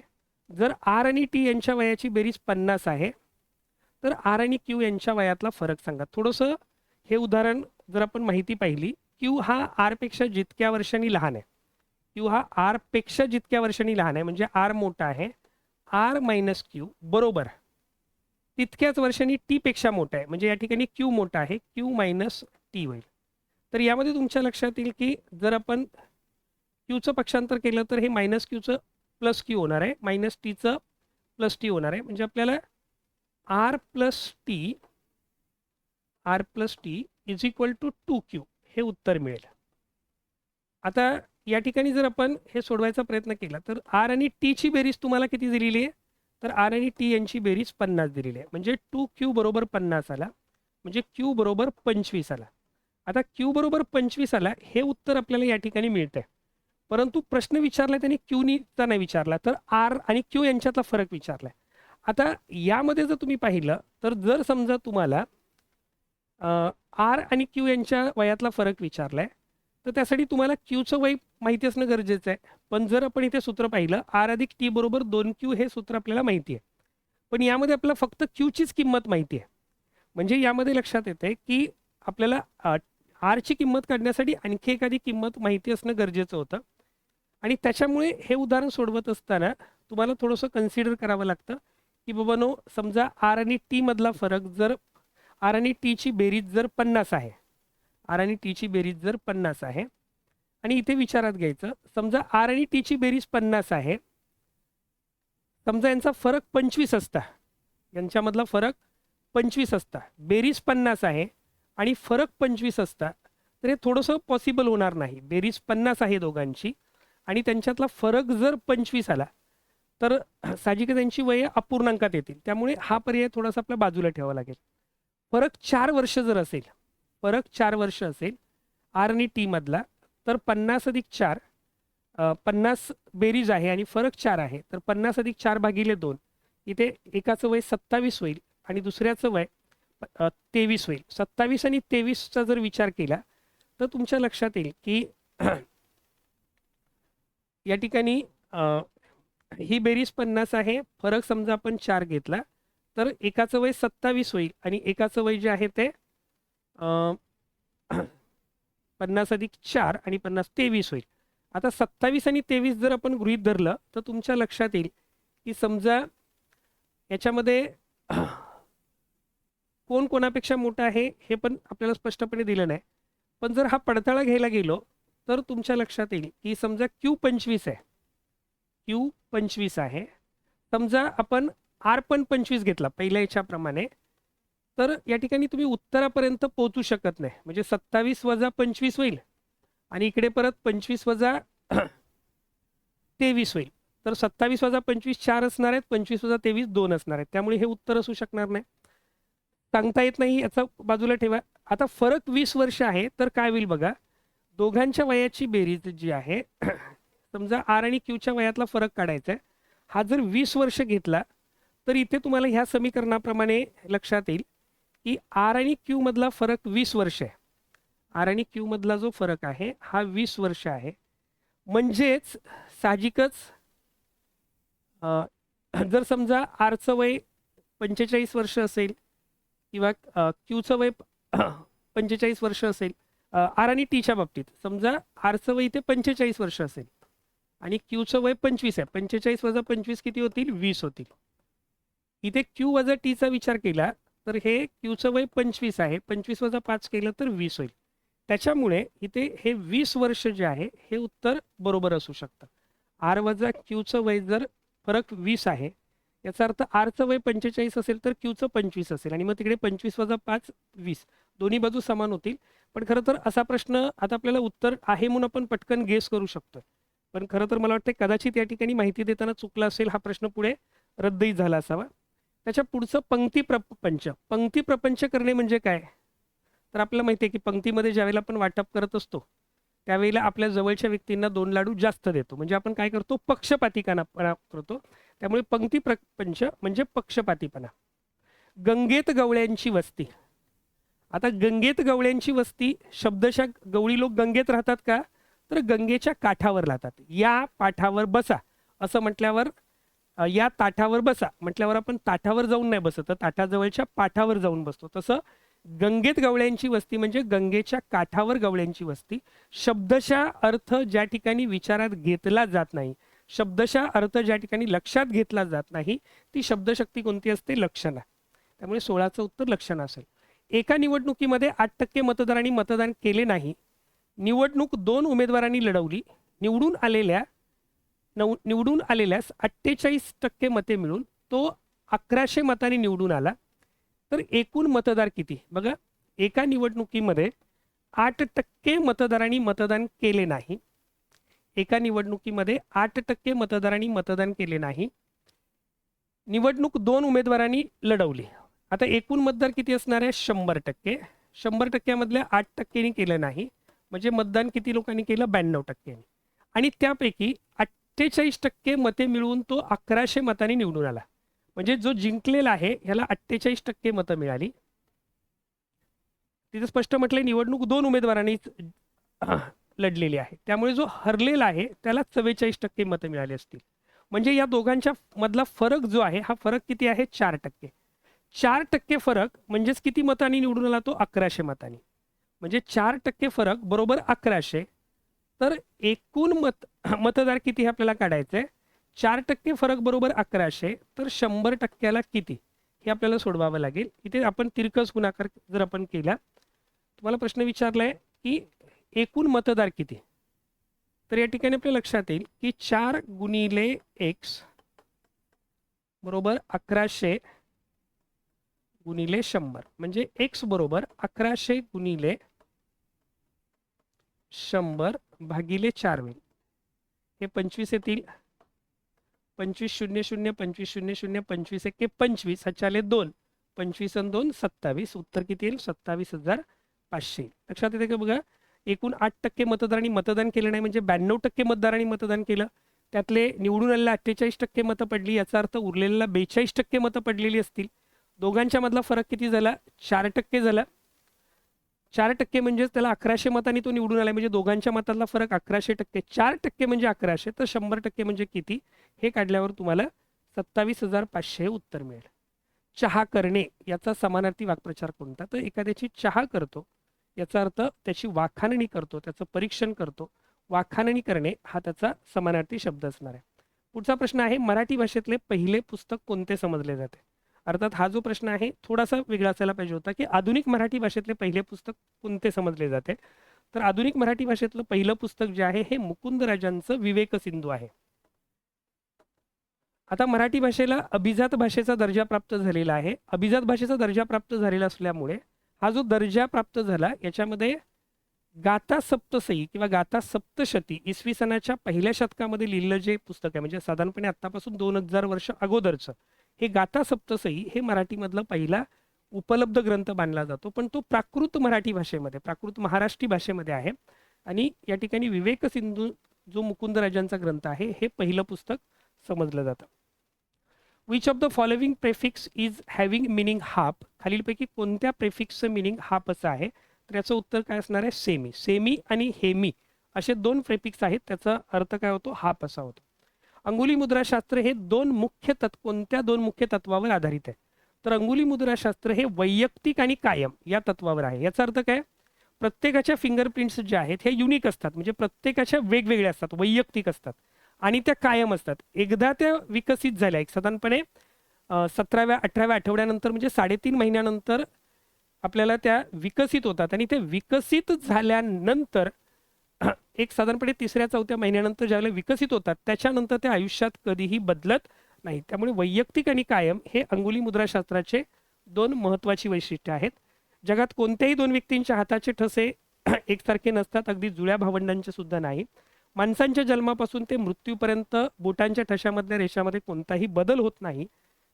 जर आर आणि टी यांच्या वयाची बेरीज 50 आहे तर आर आणि क्यू यांच्या वयातला फरक सांगा. थोडंसं हे उदाहरण जर आपण माहिती पाहिली, क्यू हा आर पेक्षा जितक्या वर्षांनी लहान आहे, क्यू हा आर पेक्षा जितक्या वर्षांनी लहान आहे म्हणजे आर मोठा आहे, आर मायनस क्यू बरोबर तितक्याच वर्षांनी टी पेक्षा मोठा आहे, म्हणजे या ठिकाणी क्यू मोठा आहे, क्यू मायनस टी होईल. तर यामध्ये तुमच्या लक्षात येईल की जर आपण क्यूचं पक्षांतर केलं तर हे मायनस क्यूचं प्लस क्यू होणार आहे, मायनस टीचं प्लस टी होणार आहे. म्हणजे आपल्याला R plus T is equal to 2Q हे उत्तर मिळेल. आता या ठिकाणी जर आपण हे सोडवायचा प्रयत्न केला तर आर आणि टीची बेरीज तुम्हाला किती दिलेली आहे? तर आर आणि टी यांची बेरीज 50 दिलेली आहे. म्हणजे 2Q बरोबर 50 आला, म्हणजे Q बरोबर 25 आला. आता Q बरोबर 25 आला हे उत्तर आपल्याला या ठिकाणी मिळतंय. परंतु प्रश्न विचारला त्याने क्यूनीचा नाही विचारला, तर आर आणि क्यू यांच्यातला फरक विचारलाय. आता यामध्ये जर तुम्ही पाहिलं तर जर समजा तुम्हाला आर आणि क्यू यांच्या वयातला फरक विचारलाय तर त्यासाठी तुम्हाला क्यूचं वय माहिती असणं गरजेचं आहे. पण जर आपण इथे सूत्र पाहिलं आर अधिक टी बरोबर 2Q हे सूत्र आपल्याला माहिती आहे, पण यामध्ये आपल्याला फक्त क्यूचीच किंमत माहिती आहे. म्हणजे यामध्ये लक्षात येते की आपल्याला आरची किंमत काढण्यासाठी आणखी एखादी किंमत माहिती असणं गरजेचं होतं. आणि त्याच्यामुळे हे उदाहरण सोडवत असताना तुम्हाला थोडंसं कन्सिडर करावं लागतं की बाबानो, समजा आर आणि टी मधला फरक जर आर आणि टीची बेरीज जर 50 आहे, आर आणि टीची बेरीज जर 50 आहे आणि इथे विचारात घ्यायचं, समजा आर आणि टीची बेरीज 50 आहे, समजा यांचा फरक 25 असता, यांच्यामधला फरक 25 असता, बेरीज 50 आहे आणि फरक 25 असता, तर हे थोडंसं पॉसिबल होणार नाही. बेरीज 50 आहे दोघांची आणि त्यांच्यातला फरक जर 25 आला तर साहजिकच त्यांची वय अपूर्णांकात येतील. त्यामुळे हा पर्याय थोडासा आपल्या बाजूला ठेवावा लागेल. फरक 4 वर्ष जर असेल, फरक 4 वर्ष असेल आर आणि टी मधला, तर 50 अधिक 4, 50 बेरीज आहे आणि फरक 4 आहे, तर 50 अधिक 4 भागिले 2, इथे एकाचं वय 27 होईल आणि दुसऱ्याचं वय 23 होईल. 27 आणि 23चा जर विचार केला तर तुमच्या लक्षात येईल की या ठिकाणी ही बेरीज 50 आहे, फरक समजा आपण 4 घेतला तर एकाचं वय 27 होईल आणि एकाचं वय जे आहे ते 50 अधिक 4 आणि 50 23 होईल. आता 27 आणि 23 जर आपण गृहीत धरलं तर तुमच्या लक्षात येईल की समजा याच्यामध्ये कोण कोणापेक्षा मोठा आहे हे पण आपल्याला स्पष्टपणे दिलं नाही. पण जर हा पडताळा घ्यायला गेलो तर तुमच्या लक्षात येईल की समजा Q 25 आहे, Q 25 आहे, समजा आपण आर पण 25 घेतला पहिल्या याच्याप्रमाणे, तर या ठिकाणी तुम्ही उत्तरापर्यंत पोहोचू शकत नाही. म्हणजे 27 वजा 25 होईल आणि इकडे परत 25 वजा 23 होईल, तर 27 वजा 25 4 असणार आहेत, 25 वजा 23 2 असणार आहेत. त्यामुळे हे उत्तर असू शकणार नाही. सांगता येत नाही याचा बाजूला ठेवा. आता फरक 20 वर्ष आहे तर काय होईल बघा. दोघांच्या वयाची बेरीज जी आहे समजा आर आणि क्यूच्या वयातला फरक काढायचा आहे. हा जर 20 वर्ष घेतला तर इथे तुम्हाला ह्या समीकरणाप्रमाणे लक्षात येईल की आर आणि क्यू मधला फरक 20 वर्ष आहे. आर आणि क्यू मधला जो फरक आहे हा 20 वर्ष आहे. म्हणजेच साहजिकच जर समजा आरचं वय 45 वर्ष असेल किंवा क्यूचं वय 45 वर्ष असेल, आर आणि टीच्या बाबतीत समजा आरचं वय इथे 45 वर्ष असेल आणि क्यूचं वय 25 आहे. 45 वजा 25 किती होतील? 20 होतील. इथे क्यू वजा टीचा विचार केला तर हे क्यूचं वय 25 आहे, 25 वजा 5 केलं तर 20 होईल. त्याच्यामुळे इथे हे 20 वर्ष जे आहे हे उत्तर बरोबर असू शकतं. आर वजा क्यूचं वय जर फरक 20 आहे याचा अर्थ आरचं वय 45 असेल तर क्यूचं 25 असेल आणि मग तिकडे 25 वजा 5 20 दोन्ही बाजू समान होतील. पण खरं तर असा प्रश्न आता आपल्याला उत्तर आहे म्हणून आपण पटकन गेस करू शकतो. पण खरं तर मला वाटतं कदाचित या ठिकाणी माहिती देताना चुकला असेल, हा प्रश्न पुढे रद्दही झाला असावा. त्याच्या पुढचं पंक्ती प्रपंच. पंक्ती प्रपंच करणे म्हणजे काय? तर आपल्याला माहिती आहे की पंक्तीमध्ये ज्यावेळेला आपण वाटप करत असतो त्यावेळेला आपल्या जवळच्या व्यक्तींना 2 लाडू जास्त देतो. म्हणजे आपण काय करतो? पक्षपातीपणा करतो. त्यामुळे पंक्ती प्रपंच म्हणजे पक्षपातीपणा. गंगेत गवळ्यांची वस्ती. आता गंगेत गवळ्यांची वस्ती शब्दशः गवळी लोक गंगेत राहतात का? तर गंगेच्या काठावर राहतात. या पाठावर बसा असं म्हटल्यावर या ताठावर बसा म्हटल्यावर आपण ताठावर जाऊन नाही बसत, तर ताठाजवळच्या पाठावर जाऊन बसतो. तसं गंगेत गवळ्यांची वस्ती म्हणजे गंगेच्या काठावर गवळ्यांची वस्ती. शब्दशः अर्थ ज्या ठिकाणी विचारात घेतला जात नाही, शब्दशः अर्थ ज्या ठिकाणी लक्षात घेतला जात नाही, ती शब्दशक्ती कोणती असते? लक्षणा. त्यामुळे 16चं उत्तर लक्षणा असेल. एका निवडणुकीमध्ये 8% मतदारांनी मतदान केले नाही. निवडणूक 2 उमेदवारांनी लढवली. निवडून आलेल्यास 48% मते मिळून तो 1100 मतांनी निवडून आला. तर एकूण मतदार किती? बघा, एका निवडणुकीमध्ये 8% मतदारांनी मतदान केले नाही. एका निवडणुकीमध्ये 8% मतदारांनी मतदान केले नाही. निवडणूक 2 उमेदवारांनी लढवली. आता एकूण मतदार किती असणार आहे? 100%. 100%मधल्या 8%नी केलं नाही म्हणजे मतदान किती लोकांनी केलं? 92%. आणि त्यापैकी 48% मते मिळवून तो 1100 मतांनी निवडून आला. म्हणजे जो जिंकलेला आहे ह्याला 48% मतं मिळाली. तिथे स्पष्ट म्हटलंय निवडणूक 2 उमेदवारांनी लढलेली आहे. त्यामुळे जो हरलेला आहे त्याला 44% मतं मिळाली असतील. म्हणजे या दोघांच्या मधला फरक जो आहे हा फरक किती आहे? 4%. 4% फरक म्हणजेच किती मतांनी निवडून आला तो? 1100 मतांनी. म्हणजे 4% फरक बरोबर 1100. तर एकूण मतदार किती हे आपल्याला काढायचंय. 4% फरक बरोबर 1100. तर 100%ला किती हे आपल्याला सोडवावं लागेल. इथे आपण तिरकस गुणाकार जर आपण केला, तुम्हाला प्रश्न विचारलाय की एकूण मतदार किती, तर या ठिकाणी आपल्या लक्षात येईल की 4 गुणिले x बरोबर 1100 गुणिले 100 म्हणजे x बरोबर 1100 गुणिले 100 भागिले 4 होईल. हे 25 येतील. 25 0 0 25 0 0 25 1 25 हाच्याले 2 25 आणि 2 27. उत्तर किती येईल? 27,500. लक्षात येते का? बघा, एकूण 8% मतदारांनी मतदान केलं नाही म्हणजे 92% मतदारांनी मतदान केलं. त्यातले निवडून आलेल्या 48% मतं पडली. याचा अर्थ उरलेल्या 42% मतं पडलेली असतील. दोघांच्या मधला फरक किती झाला? 4% झाला. 4% म्हणजेच त्याला 1100 मतांनी तो निवडून आला म्हणजे दोघांच्या मतातला फरक 1100%. 4% म्हणजे 1100 तर 100% म्हणजे किती हे काढल्यावर तुम्हाला 27,500 उत्तर मिळेल. चहा करणे याचा समानार्थी वाक्प्रचार कोणता? तर एखाद्याची चहा करतो याचा अर्थ त्याची वाखाणणी करतो, त्याचं परीक्षण करतो. वाखाणणी करणे हा त्याचा समानार्थी शब्द असणार आहे. पुढचा प्रश्न आहे मराठी भाषेतले पहिले पुस्तक कोणते समजले जाते? अर्थात हा जो प्रश्न आहे थोडासा वेगळा असायला पाहिजे होता की आधुनिक मराठी भाषेतले पहिले पुस्तक कोणते समजले जाते. तर आधुनिक मराठी भाषेतलं पहिलं पुस्तक जे आहे हे मुकुंदराजांचं विवेक सिंधू आहे. आता मराठी भाषेला अभिजात भाषेचा दर्जा प्राप्त झालेला आहे. अभिजात भाषेचा दर्जा प्राप्त झालेला असल्यामुळे हा जो दर्जा प्राप्त झाला याच्यामध्ये गाथा सप्तसई किंवा गाथा सप्तशती इसवी सनाच्या पहिल्या शतकामध्ये लिहिलेलं जे पुस्तक आहे म्हणजे साधारणपणे आतापासून 2000 वर्ष अगोदरचं हे गाथा सप्तसई हे मराठीमधलं पहिला उपलब्ध ग्रंथ मानला जातो, पण तो प्राकृत मराठी भाषेमध्ये, प्राकृत महाराष्ट्री भाषेमध्ये आहे. आणि या ठिकाणी विवेक सिंधू जो मुकुंदराजांचा ग्रंथ आहे हे पहिलं पुस्तक समजलं जातं. Which of the following prefix is having meaning half, खालीलपैकी कोणत्या प्रेफिक्सचं मिनिंग हाफ असं आहे? तर याचं उत्तर काय असणार आहे? सेमी. सेमी आणि हेमी असे दोन प्रेफिक्स आहेत, त्याचा अर्थ काय होतो? हाफ असा होतो. अंगुली मुद्राशास्त्र हे कोणत्या दोन मुख्य तत्वावर आधारित आहे? तर अंगुली मुद्राशास्त्र हे वैयक्तिक आणि कायम या तत्वावर आहे. याचा अर्थ काय? प्रत्येकाच्या फिंगरप्रिंट्स ज्या आहेत हे युनिक असतात, म्हणजे प्रत्येकाच्या वेगवेगळ्या असतात, वैयक्तिक असतात आणि त्या कायम असतात. एकदा त्या विकसित झाल्या एक साधारणपणे 17व्या-18व्या आठवड्यानंतर म्हणजे 3.5 महिन्यानंतर आपल्याला त्या विकसित होतात आणि ते विकसित झाल्यानंतर एक साधारणपणे 3ऱ्या-4थ्या महिन्यानंतर ज्यावेळेला विकसित होतात त्याच्यानंतर ते आयुष्यात कधीही बदलत नाही. त्यामुळे वैयक्तिक आणि कायम हे अंगुली मुद्राशास्त्राचे दोन महत्त्वाची वैशिष्ट्ये आहेत. जगात कोणत्याही दोन व्यक्तींच्या हाताचे ठसे एकसारखे नसतात, अगदी जुळ्या भावंडांचे सुद्धा नाही. माणसांच्या जन्मापासून ते मृत्यूपर्यंत बोटांच्या ठशामधल्या रेषामध्ये कोणताही बदल होत नाही.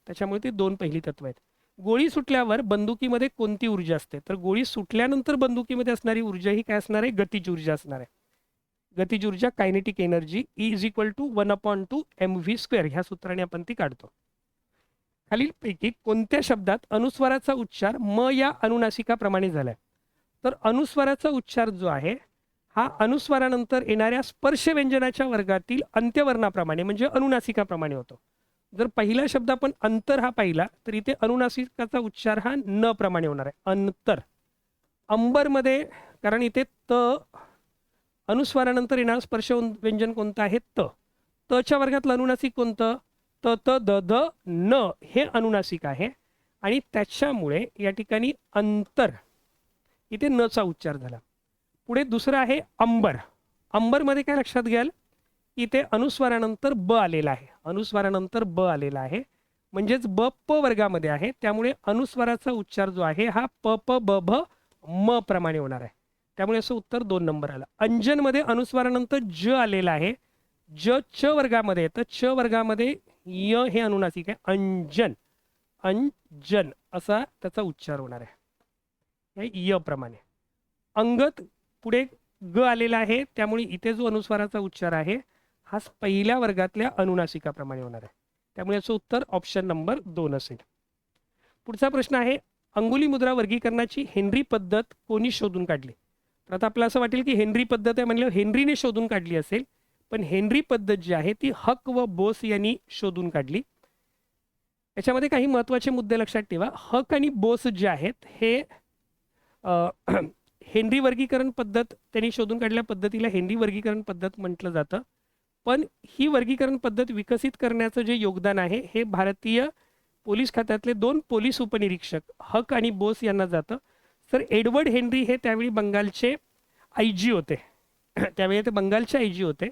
त्याच्यामुळे ते दोन पहिली तत्व आहेत. गोळी सुटल्यावर बंदुकीमध्ये कोणती ऊर्जा असते? तर गोळी सुटल्यानंतर बंदुकीमध्ये असणारी ऊर्जा ही काय असणार आहे? गतिज ऊर्जा असणार आहे. गतिज ऊर्जा कायनेटिक एनर्जी E = 1/2 mv², ह्या सूत्राने आपण ती काढतो. खालीलपैकी कोणत्या शब्दात अनुस्वाराचा उच्चार म या अनुनासिकाप्रमाणे झालाय? तर अनुस्वाराचा उच्चार जो आहे हा अनुस्वारानंतर येणाऱ्या स्पर्श व्यंजनाच्या वर्गातील अंत्यवर्णाप्रमाणे म्हणजे अनुनासिकाप्रमाणे होतो. जर पहिला शब्द आपण अंतर हा पाहिला तर इथे अनुनासिकाचा उच्चार हा न प्रमाणे होणार आहे, अंतर. अंबरमध्ये, कारण इथे त अनुस्वारानंतर येणारं स्पर्श व्यंजन कोणतं आहे? त. तच्या वर्गातलं अनुनासिक कोणतं? त त द ध न हे अनुनासिक आहे आणि त्याच्यामुळे या ठिकाणी अंतर इथे न चा उच्चार झाला. पुढे दुसरं आहे अंबर. अंबरमध्ये काय लक्षात घ्याल? इथे अनुस्वारानंतर ब आलेला आहे, अनुस्वारानंतर ब आलेला आहे म्हणजेच ब प वर्गामध्ये आहे. त्यामुळे अनुस्वाराचा उच्चार जो आहे हा प प ब भ म प्रमाणे होणार आहे. त्यामुळे असं उत्तर 2 नंबर आलं. अंजनमध्ये अनुस्वारानंतर ज आलेला आहे, ज च वर्गामध्ये येतं, च वर्गामध्ये य हे अनुनासिक आहे, अंजन. अंजन असा त्याचा उच्चार होणार आहे य प्रमाणे. अंगत पुढे ग आलेला आहे, त्यामुळे इथे जो अनुस्वाराचा उच्चार आहे हा पहिल्या वर्गातल्या अनुनासिकाप्रमाणे होणार आहे. त्यामुळे याचं उत्तर ऑप्शन नंबर 2 असेल. पुढचा प्रश्न आहे, अंगुली मुद्रा वर्गीकरणाची हेनरी पद्धत कोणी शोधून काढली? तर आता आपल्याला असं वाटेल की हेनरी पद्धत आहे म्हणलं हेनरीने शोधून काढली असेल, पण हेनरी पद्धत जी आहे ती हक व बोस यांनी शोधून काढली. याच्यामध्ये काही महत्त्वाचे मुद्दे लक्षात ठेवा. हक आणि बोस जे आहेत हे हेनरी वर्गीकरण पद्धत त्यांनी शोधून काढल्या पद्धतीला हेनरी वर्गीकरण पद्धत म्हटलं जातं. पण ही वर्गीकरण पद्धत विकसित करण्याचं जे योगदान आहे हे भारतीय पोलीस खात्यातले 2 पोलीस उपनिरीक्षक हक आणि बोस यांना जातं. सर एडवर्ड हेनरी हे त्यावेळी बंगालचे IG होते त्यावेळी ते बंगालचे IG होते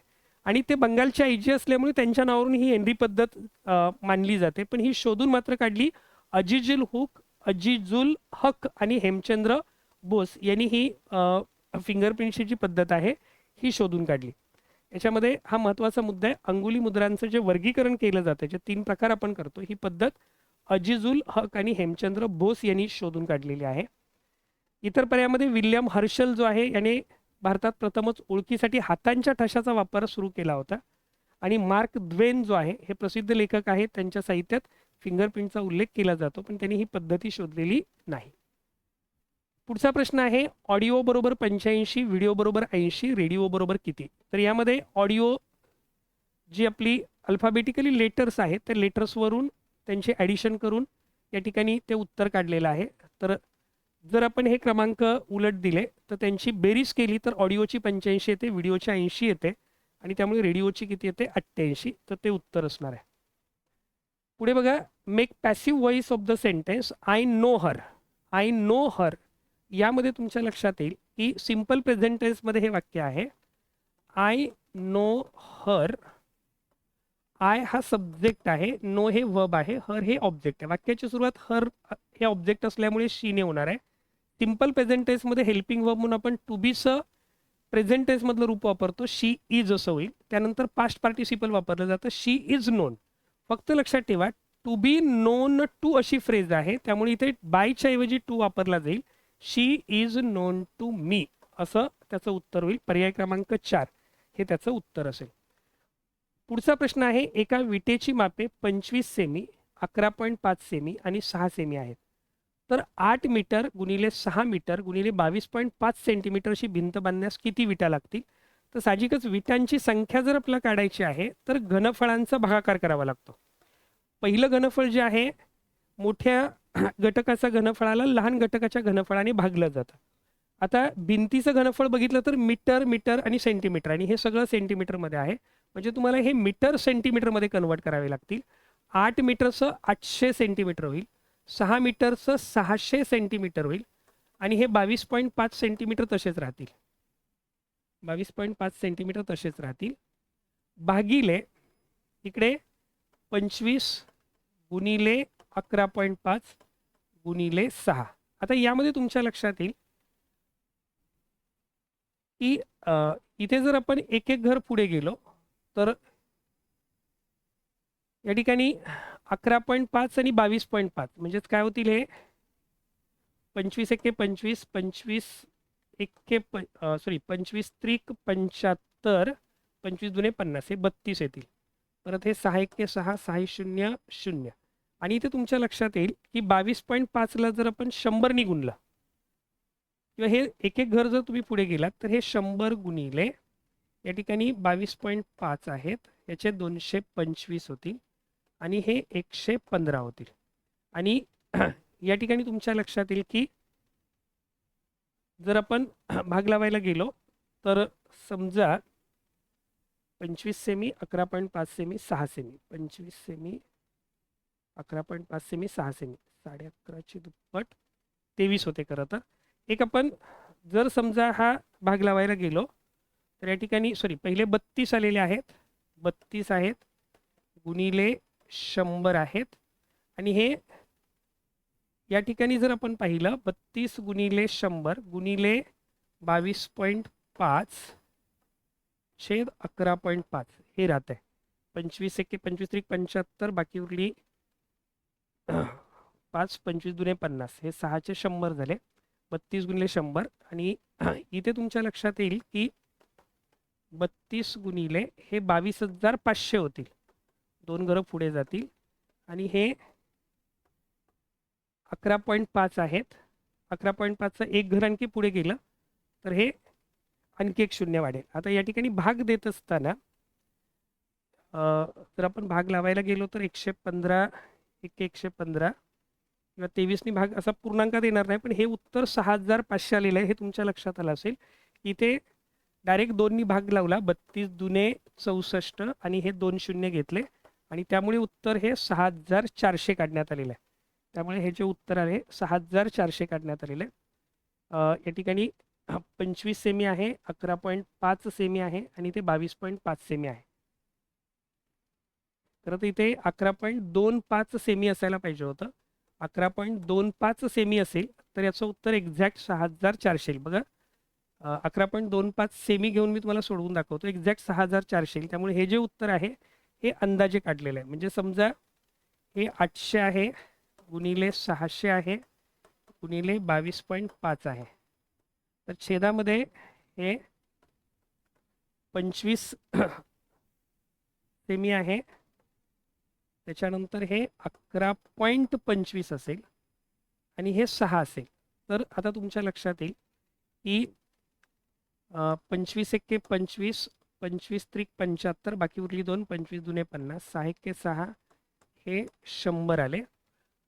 आणि ते बंगालचे IG असल्यामुळे त्यांच्या नावावरून ही हेनरी पद्धत मानली जाते. पण ही शोधून मात्र काढली अजीजुल हक आणि हेमचंद्र बोस यांनी ही फिंगरप्रिंटची जी पद्धत आहे ही शोधून काढली. याच्यामध्ये हा महत्त्वाचा मुद्दा आहे, अंगुली मुद्रांचं जे वर्गीकरण केलं जातं जे 3 प्रकार आपण करतो ही पद्धत अजीजुल हक आणि हेमचंद्र बोस यांनी शोधून काढलेली आहे. इतर पर्यायामध्ये विल्यम हर्शल जो आहे याने भारतात प्रथमच ओळखीसाठी हातांच्या ठशाचा वापर सुरू केला होता आणि मार्क द्वेन जो आहे हे प्रसिद्ध लेखक आहेत, त्यांच्या साहित्यात फिंगरप्रिंटचा उल्लेख केला जातो पण त्यांनी ही पद्धती शोधलेली नाही. पुढचा प्रश्न आहे, ऑडिओ बरोबर 85, व्हिडिओ बरोबर 80, रेडिओ बरोबर किती? तर यामध्ये ऑडिओ जी आपली अल्फाबेटिकली लेटर्स आहेत त्या लेटर्सवरून त्यांचे ॲडिशन करून या ठिकाणी ते उत्तर काढलेलं आहे. तर जर आपण हे क्रमांक उलट दिले तर त्यांची बेरीज केली तर ऑडिओची 85 येते, व्हिडिओची 80 येते आणि त्यामुळे रेडिओची किती येते? 88. तर ते उत्तर असणार आहे. पुढे बघा, make passive voice of the sentence I know her. I know her यामध्ये तुमच्या लक्षात येईल की सिंपल प्रेझेंट टेन्समध्ये हे वाक्य आहे आय नो हर. आय हा सब्जेक्ट आहे, नो हे वर्ब आहे, हर हे ऑब्जेक्ट आहे. वाक्याची सुरुवात हर हे ऑब्जेक्ट असल्यामुळे शी ने होणार आहे. सिंपल प्रेझेंट टेन्समध्ये हेल्पिंग वर्ब म्हणून आपण टू बी चं प्रेझेंट टेन्समधलं रूप वापरतो, शी इज असं होईल. त्यानंतर पास्ट पार्टिसिपल वापरलं जातं, शी इज नोन. फक्त लक्षात ठेवा टू बी नोन टू अशी फ्रेज आहे, त्यामुळे इथे बायच्या ऐवजी टू वापरला जाईल. शी इज नोन टू मी असं त्याचं उत्तर होईल. पर्याय क्रमांक 4 हे त्याचं उत्तर असेल. पुढचा प्रश्न आहे, एका विटेची मापे 25 सेमी, 11.5 सेमी आणि 6 सेमी आहेत. तर 8 मीटर गुणिले 6 मीटर गुणिले 22.5 सेंटीमीटर अशी भिंत बांधण्यास किती विटा लागतील? तर साहजिकच विटांची संख्या जर आपल्याला काढायची आहे तर घनफळांचा भागाकार करावा लागतो. पहिलं घनफळ जे आहे, मोठ्या घटकाचा घनफळाला लहान घटकाच्या घनफळाने भागलं जातं. आता भिंतीचं घनफळ बघितलं तर मीटर, मीटर आणि सेंटीमीटर, आणि हे सगळं सेंटीमीटरमध्ये आहे. म्हणजे तुम्हाला हे मीटर सेंटीमीटरमध्ये कन्वर्ट करावे लागतील. 8 मीटरचं 800 सेंटीमीटर होईल, 6 मीटरचं 600 सेंटीमीटर होईल, आणि हे 22.5 सेंटीमीटर तसेच राहतील. 22.5 सेंटीमीटर तसेच राहतील. भागिले इकडे 25 गुणिले 11.5 गुणिले 6. आता यामध्ये तुमच्या लक्षात येईल की इथे जर आपण एक एक घर पुढे गेलो तर या ठिकाणी 11.5 आणि 22.5 म्हणजेच काय होतील, हे 25 एके 25, 25 एके 25 त्रिक 75, 25 दुने 50, हे 32 येतील. परत हे 6 एके 6, 6 0 0. आणि इथे तुमच्या लक्षात येईल की 22.5ला जर आपण 100 ने गुणलं, किंवा हे एक एक घर जर तुम्ही पुढे गेलात तर हे 100 गुणिले या ठिकाणी 22.5 आहेत, याचे 225 होतील आणि हे 115 होतील. आणि या ठिकाणी तुमच्या लक्षात येईल की जर आपण भाग लावायला गेलो तर समजा 25 cm, 11.5 cm, 6 cm, 25 cm, 11.5 cm, 6 cm, 11.5ची दुप्पट 23 होते. खरं तर एक आपण जर समजा हा भाग लावायला गेलो तर या ठिकाणी पहिले 32 आलेले आहेत, 32 आहेत गुणिले 100 आहेत, आणि हे या ठिकाणी जर आपण पाहिलं 32 गुणिले 100 गुणिले 22.5 छेद 11.5 हे राहत आहे. 25 एके 25 त्रिक 75, बाकी उरली 5, 25 दुने 50, हे 6चे 100 झाले. 32 गुणिले 100, आणि इथे तुमच्या लक्षात येईल की 32 गुणिले हे 22,500 होतील, 2 घरं पुढे जातील, आणि हे 11.5 आहेत. 11.5चं एक घर आणखी पुढे गेलं तर हे आणखी एक शून्य वाढेल. आता या ठिकाणी भाग देत असताना जर आपण भाग लावायला गेलो तर 115 एके 115 किंवा 23 भाग असा पूर्णांकात येणार नाही, पण हे उत्तर 6,500 आलेलं आहे, हे तुमच्या लक्षात आलं असेल. इथे डायरेक्ट 2नी भाग लावला, 32 दुने 64 आणि हे 2 शून्य घेतले, आणि त्यामुळे उत्तर हे 6,400 काढण्यात आलेलं आहे. त्यामुळे हे जे उत्तर आहे 6,400 काढण्यात आलेलं आहे. या ठिकाणी 25 सेमी आहे, 11.5 सेमी आहे, आणि ते 22.5 सेमी आहे. तर इथे 11.25 सेमी असायला पाहिजे होतं. 11.25 सेमी असेल तर याचं उत्तर एक्झॅक्ट 6,400 येईल. बघा, 11.25 सेमी घेऊन मी तुम्हाला सोडवून दाखवतो, एक्झॅक्ट 6,400 येईल. त्यामुळे हे जे उत्तर आहे हे अंदाजे काढलेलं आहे. म्हणजे समजा हे 800 आहे गुणिले 600 आहे गुणिले 22.5 आहे, तर छेदामध्ये हे 25 सेमी आहे, त्याच्यानंतर हे 11.25 असेल, आणि हे 6 असेल. तर आता तुमच्या लक्षात येईल की 25 एके 25, 25 त्रिक 75, बाकी उरली 2, 25 दुने 50, 6 एके 6, हे 100 आले.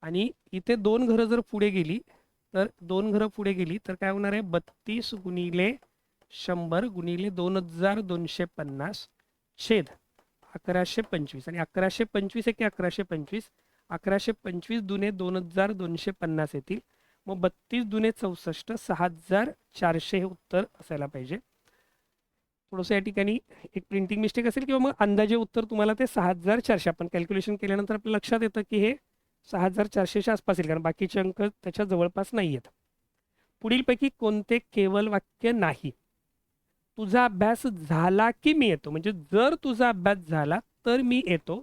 आणि इथे 2 घरं जर पुढे गेली तर 2 घरं पुढे गेली तर काय होणार आहे, 32 गुणिले 100 गुणिले 2,250 छेद 1125, आणि 1125 एके 1125, 1125 दुने 2,250 येतील. मग 32 दुने 64, 6,400 हे उत्तर असायला पाहिजे. थोडंसं या ठिकाणी एक प्रिंटिंग मिस्टेक असेल, किंवा मग अंदाजे उत्तर तुम्हाला ते 6,400, आपण कॅल्क्युलेशन केल्यानंतर आपल्या लक्षात येतं की हे 6,400च्या आसपास येईल, कारण बाकीचे अंक त्याच्या जवळपास नाही आहेत. पुढीलपैकी कोणते केवळ वाक्य नाही? तुझा अभ्यास झाला की मी येतो, म्हणजे जर तुझा अभ्यास झाला तर मी येतो,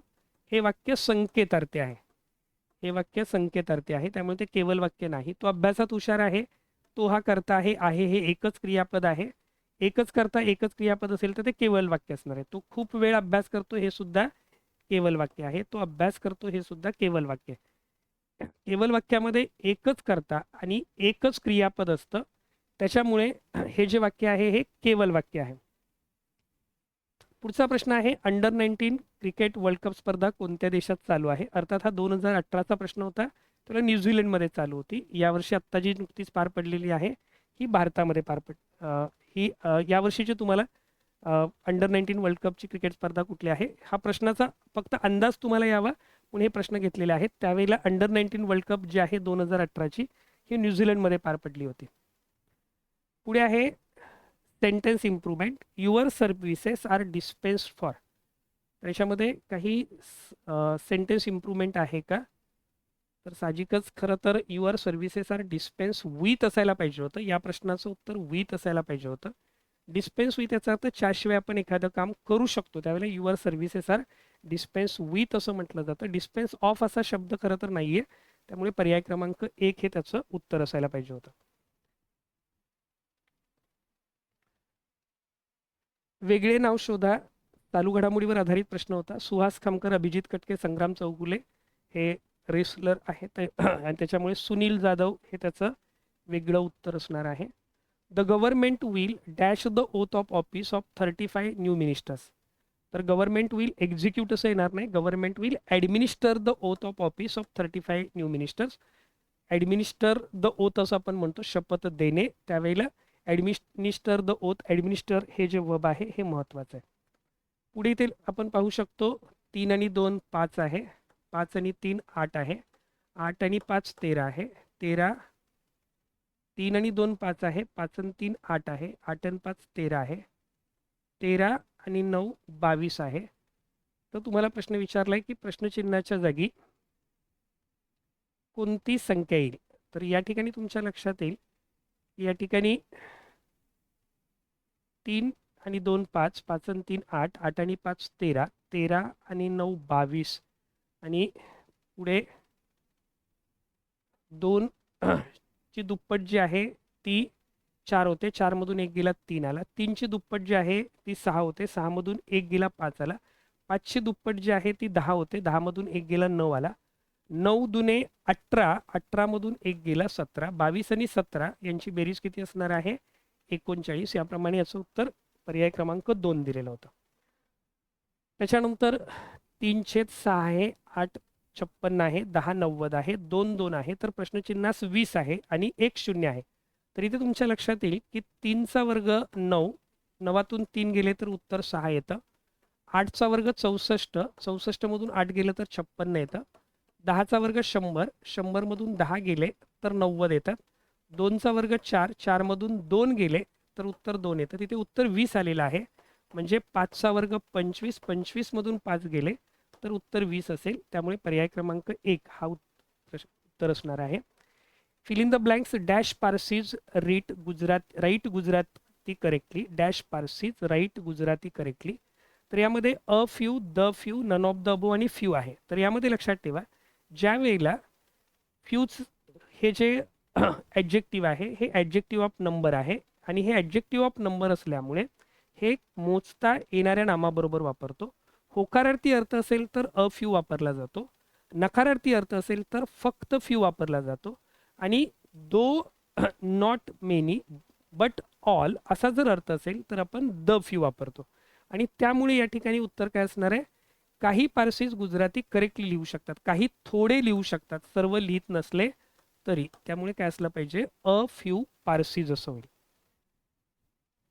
हे वाक्य संकेतार्थी आहे. हे वाक्य संकेतार्थी आहे, त्यामुळे ते केवल वाक्य नाही. तो अभ्यासात हुशार आहे, तो हा करता आहे हे एकच क्रियापद आहे. एकच करता एकच क्रियापद असेल तर ते केवल वाक्य असणार आहे. तो खूप वेळ अभ्यास करतो हे सुद्धा केवल वाक्य आहे. तो अभ्यास करतो हे सुद्धा केवल वाक्य आहे. केवल वाक्यामध्ये एकच करता आणि एकच क्रियापद असतं, त्याच्यामुळे हे जे वाक्य आहे हे केवल वाक्य आहे. पुढचा प्रश्न आहे, अंडर 19 क्रिकेट वर्ल्ड कप स्पर्धा कोणत्या देशात चालू आहे? अर्थात हा 2018चा प्रश्न होता, तर न्यूझीलंडमध्ये चालू होती. यावर्षी आत्ता जी नुकतीच पार पडलेली आहे ही भारतामध्ये ही यावर्षीची तुम्हाला अंडर 19 वर्ल्ड कपची क्रिकेट स्पर्धा कुठली आहे हा प्रश्नाचा फक्त अंदाज तुम्हाला यावा म्हणून हे प्रश्न घेतलेले आहेत. त्यावेळेला अंडर 19 वर्ल्ड कप जी आहे 2018ची ही न्यूझीलंडमध्ये पार पडली होती. पुढे आहे sentence improvement. Your services are dispensed for. त्याच्यामध्ये काही सेंटेन्स इम्प्रूव्हमेंट आहे का? तर साहजिकच खरं तर your services are dispense with असायला पाहिजे होतं. या प्रश्नाचं उत्तर विथ असायला पाहिजे होतं. डिस्पेन्स विथ याचा अर्थ त्याशिवाय आपण एखादं काम करू शकतो, त्यावेळेला your services are dispense with असं म्हटलं जातं. डिस्पेन्स ऑफ असा शब्द खरं तर नाही आहे, त्यामुळे पर्याय क्रमांक 1 हे त्याचं उत्तर असायला पाहिजे होतं. वेगळे नाव शोधा चालू घडामोडीवर आधारित प्रश्न होता. सुहास खामकर, अभिजित कटके, संग्राम चौगुले हे रेसलर आहेत आणि त्याच्यामुळे सुनील जाधव हे त्याचं वेगळं उत्तर असणार आहे. The government will dash the oath of office of 35 new ministers. तर गव्हर्नमेंट विल एक्झिक्यूट असं येणार नाही, government will administer the oath of office of 35 new ministers. Administer the oath असं आपण म्हणतो, शपथ देणे, त्यावेळेला ॲडमिनिस्टर द ओथ, ॲडमिनिस्टर हे जे वर्ब आहे हे महत्त्वाचं आहे. पुढे इथे आपण पाहू शकतो 3 आणि 2 5 आहे, 5 आणि 3 8 आहे, 8 आणि 5 13 आहे, 13 3 आणि 2 5 आहे, 5 आणि 3 8 आहे, 8 आणि 5 13 आहे, 13 आणि 9 22 आहे. तर तुम्हाला प्रश्न विचारलाय की प्रश्नचिन्हाच्या जागी कोणती संख्या येईल? तर या ठिकाणी तुमच्या लक्षात येईल, या ठिकाणी 3 आणि 2 5, 5 आणि 3 8, 8 आणि 5 13, 13 आणि 9 22 आणि पुढे 2 ची दुप्पट जी आहे ती 4 होते, 4 मधून 1 गेला 3 आला. 3 ची दुप्पट जी आहे ती 6 होते, 6 मधून 1 गेला 5 आला. 5 ची दुप्पट जी आहे ती 10 होते, 10 मधून 1 गेला 9 आला. 9 दुने 18, 18 मधून 1 गेला 17, 22 आणि 17 यांची बेरीज किती असणार आहे? 39. याप्रमाणे याचं उत्तर पर्याय क्रमांक 2 दिलेलं होतं. त्याच्यानंतर 3/6 आहे, 8 56 आहे, 10 90 आहे, 2 2 आहे, तर प्रश्नचिन्हास 20 आहे आणि 1 0 आहे. तर इथे तुमच्या लक्षात येईल की 3चा वर्ग 9, 9तून 3 गेले तर उत्तर 6 येतं. 8चा वर्ग 64, 64 मधून 8 गेलं तर 56 येतं. 10चा वर्ग 100, 100 मधून 10 गेले तर 90 येतात. 2चा वर्ग 4, 4 मधून 2 गेले तर उत्तर 2 येतं. तिथे उत्तर 20 आलेलं आहे. म्हणजे 5चा वर्ग 25, 25 मधून 5 गेले तर उत्तर 20 असेल. त्यामुळे पर्याय क्रमांक 1 हा उत्तर असणार आहे. Fill in the blanks dash Parsis write Gujarati correctly, dash Parsis write Gujarati correctly. तर यामध्ये a few, the few, none of the above आणि फ्यू आहे. तर यामध्ये लक्षात ठेवा, ज्या वेळेला फ्यूज हे जे ॲडजेक्टिव्ह आहे हे ॲडजेक्टिव्ह ऑफ नंबर आहे आणि हे ॲडजेक्टिव्ह ऑफ नंबर असल्यामुळे हे मोजता येणाऱ्या नामाबरोबर वापरतो. होकारार्थी अर्थ असेल तर अ फ्यू वापरला जातो, नकारार्थी अर्थ असेल तर फक्त फ्यू वापरला जातो आणि दो नॉट मेनी बट ऑल असा जर अर्थ असेल तर आपण द फ्यू वापरतो. आणि त्यामुळे या ठिकाणी उत्तर काय असणार आहे? काही पारसीज गुजराती करेक्टली लिहू शकतात, काही थोडे लिहू शकतात, सर्व लिहित नसले तरी. त्यामुळे काय असलं पाहिजे? अ फ्यू पारसीज असं होईल.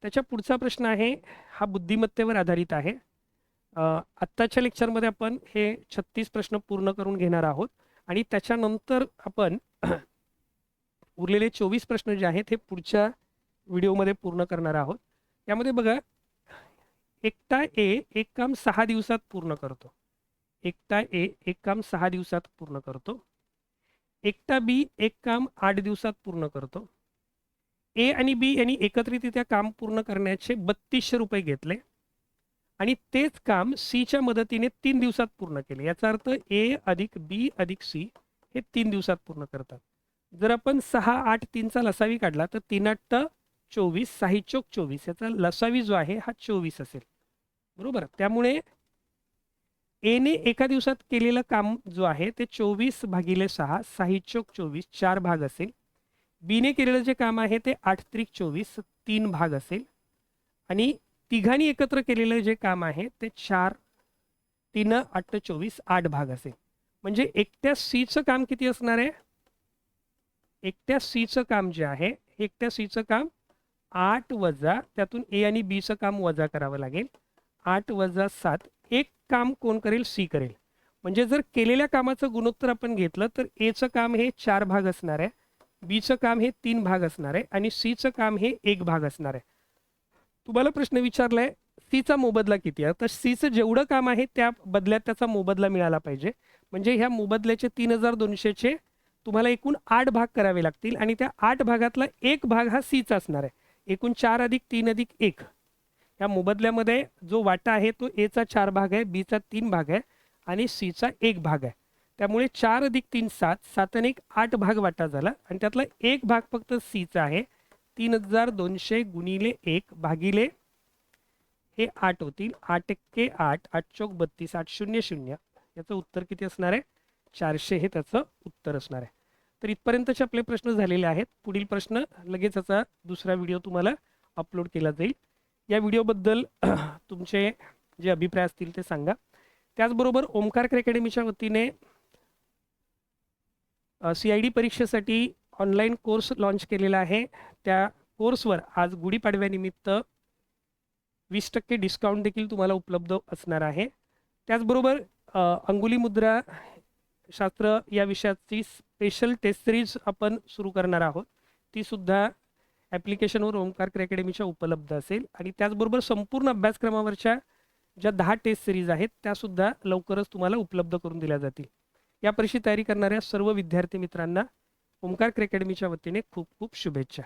त्याच्या पुढचा प्रश्न आहे, हा बुद्धिमत्तेवर आधारित आहे. आत्ताच्या लेक्चरमध्ये आपण हे 36 प्रश्न पूर्ण करून घेणार आहोत आणि त्याच्यानंतर आपण उरलेले 24 प्रश्न जे आहेत हे पुढच्या व्हिडिओमध्ये पूर्ण करणार आहोत. यामध्ये बघा, एकटा ए एक काम 6 दिवसात पूर्ण करतो. एकटा ए एक काम 6 दिवसात पूर्ण करतो. एकटा बी एक काम 8 दिवसात पूर्ण करतो. ए आणि बी यांनी एकत्रितरित्या काम पूर्ण करण्याचे 3200 रुपये घेतले आणि तेच काम सीच्या मदतीने 3 दिवसात पूर्ण केले. याचा अर्थ ए अधिक बी अधिक सी हे 3 दिवसात पूर्ण करतात. जर आपण 6, 8, 3चा लसावी काढला तर 3 8 24, 6 चोक 24 याचा लसावी जो आहे हा 24 असेल. बरोबर. त्यामुळे एने एका दिवसात केलेलं काम जो आहे ते 24 भागिले 6, 6 चोक 24 4 भाग असेल. बीने केलेलं जे काम आहे ते 8 त्रिक 24 3 भाग असेल. आणि तिघांनी एकत्र केलेलं जे काम आहे ते 4 3 8 24 8 भाग असेल. म्हणजे एकट्या सीचं काम किती असणार आहे? एकट्या सीचं काम जे आहे एकट्या सीचं काम 8 वजा त्यातून ए आणि बीचं काम वजा करावं लागेल. 8 वजा 7 एक काम कोण करेल? सी करेल. म्हणजे जर केलेल्या कामाचं गुणोत्तर आपण घेतलं तर एचं काम हे 4 भाग असणार आहे, बीचं काम हे 3 भाग असणार आहे आणि सीचं काम हे 1 भाग असणार आहे. तुम्हाला प्रश्न विचारलाय सीचा मोबदला किती आहे? तर सीचं जेवढं काम आहे त्या बदल्यात त्याचा मोबदला मिळाला पाहिजे. म्हणजे ह्या मोबदल्याचे 3200चे तुम्हाला एकूण 8 भाग करावे लागतील आणि त्या 8 भागातला एक भाग हा सीचा असणार आहे. एकूण 4 अधिक 3 अधिक 1 या मोबदल्यामध्ये जो वाटा आहे तो एचा 4 भाग आहे, बीचा 3 भाग आहे आणि सीचा 1 भाग आहे. त्यामुळे 4 अधिक 3 7, 7 आणि 1 8 भाग वाटा झाला आणि त्यातला एक भाग फक्त सीचा आहे. 3200 गुणिले 1 भागिले हे 8 होतील. 8 एक्के 8, 8 चौक 32, 8 0 0 याचं उत्तर किती असणार आहे? 400 हे त्याचं उत्तर असणार आहे. तर इथपर्यंतचे आपले प्रश्न झालेले आहेत. पुढील प्रश्न लगेच याचा दुसरा व्हिडिओ तुम्हाला अपलोड केला जाईल. या व्हिडिओबद्दल तुमचे जे अभिप्राय असतील ते सांगा. त्याचबरोबर ओमकार अकॅडमीच्या वतीने CID परीक्षेसाठी ऑनलाईन कोर्स लॉन्च केलेला आहे. त्या कोर्सवर आज गुढीपाडव्यानिमित्त 20% डिस्काउंट देखील तुम्हाला उपलब्ध असणार आहे. त्याचबरोबर अंगुली मुद्रा शास्त्र या विषयाची स्पेशल टेस्ट सिरीज आपण सुरू करणार आहोत. ती सुद्धा ॲप्लिकेशनवर ओमकार अकॅडमीच्या उपलब्ध असेल आणि त्याचबरोबर संपूर्ण अभ्यासक्रमावरच्या ज्या 10 टेस्ट सिरीज आहेत त्यासुद्धा लवकरच तुम्हाला उपलब्ध करून दिल्या जातील. या परीक्षेची तयारी करणाऱ्या सर्व विद्यार्थी मित्रांना ओमकार अकॅडमीच्या वतीने खूप खूप शुभेच्छा.